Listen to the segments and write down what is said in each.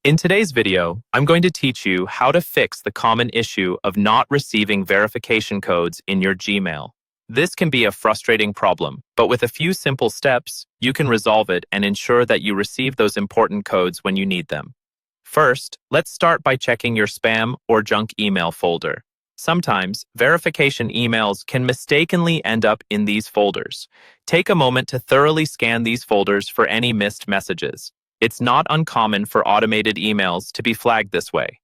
In today's video, I'm going to teach you how to fix the common issue of not receiving verification codes in your Gmail. This can be a frustrating problem, but with a few simple steps, you can resolve it and ensure that you receive those important codes when you need them. First, let's start by checking your spam or junk email folder. Sometimes, verification emails can mistakenly end up in these folders. Take a moment to thoroughly scan these folders for any missed messages. It's not uncommon for automated emails to be flagged this way.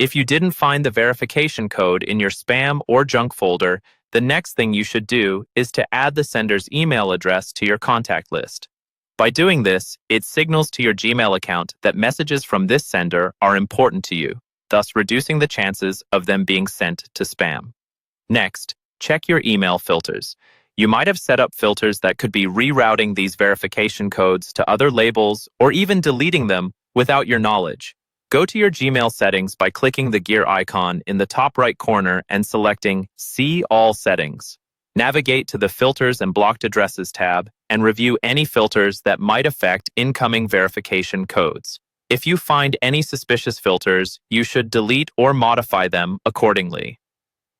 If you didn't find the verification code in your spam or junk folder, the next thing you should do is to add the sender's email address to your contact list. By doing this, it signals to your Gmail account that messages from this sender are important to you, thus reducing the chances of them being sent to spam. Next, check your email filters. You might have set up filters that could be rerouting these verification codes to other labels or even deleting them without your knowledge. Go to your Gmail settings by clicking the gear icon in the top right corner and selecting See All Settings. Navigate to the Filters and Blocked Addresses tab and review any filters that might affect incoming verification codes. If you find any suspicious filters, you should delete or modify them accordingly.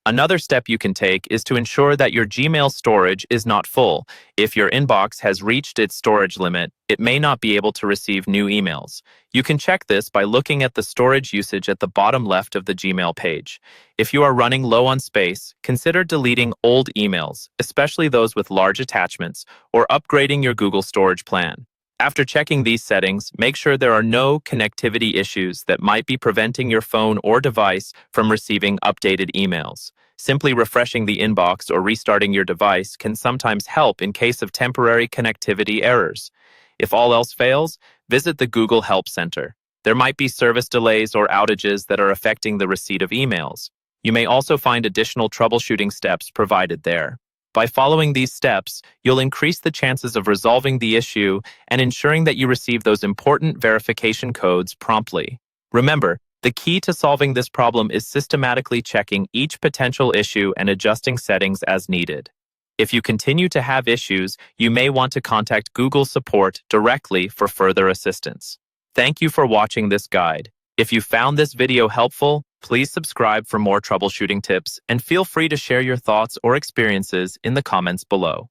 Another step you can take is to ensure that your Gmail storage is not full. If your inbox has reached its storage limit, it may not be able to receive new emails. You can check this by looking at the storage usage at the bottom left of the Gmail page. If you are running low on space, consider deleting old emails, especially those with large attachments, or upgrading your Google storage plan. After checking these settings, make sure there are no connectivity issues that might be preventing your phone or device from receiving updated emails. Simply refreshing the inbox or restarting your device can sometimes help in case of temporary connectivity errors. If all else fails, visit the Google Help Center. There might be service delays or outages that are affecting the receipt of emails. You may also find additional troubleshooting steps provided there. By following these steps, you'll increase the chances of resolving the issue and ensuring that you receive those important verification codes promptly. Remember, the key to solving this problem is systematically checking each potential issue and adjusting settings as needed. If you continue to have issues, you may want to contact Google support directly for further assistance. Thank you for watching this guide. If you found this video helpful, please subscribe for more troubleshooting tips and feel free to share your thoughts or experiences in the comments below.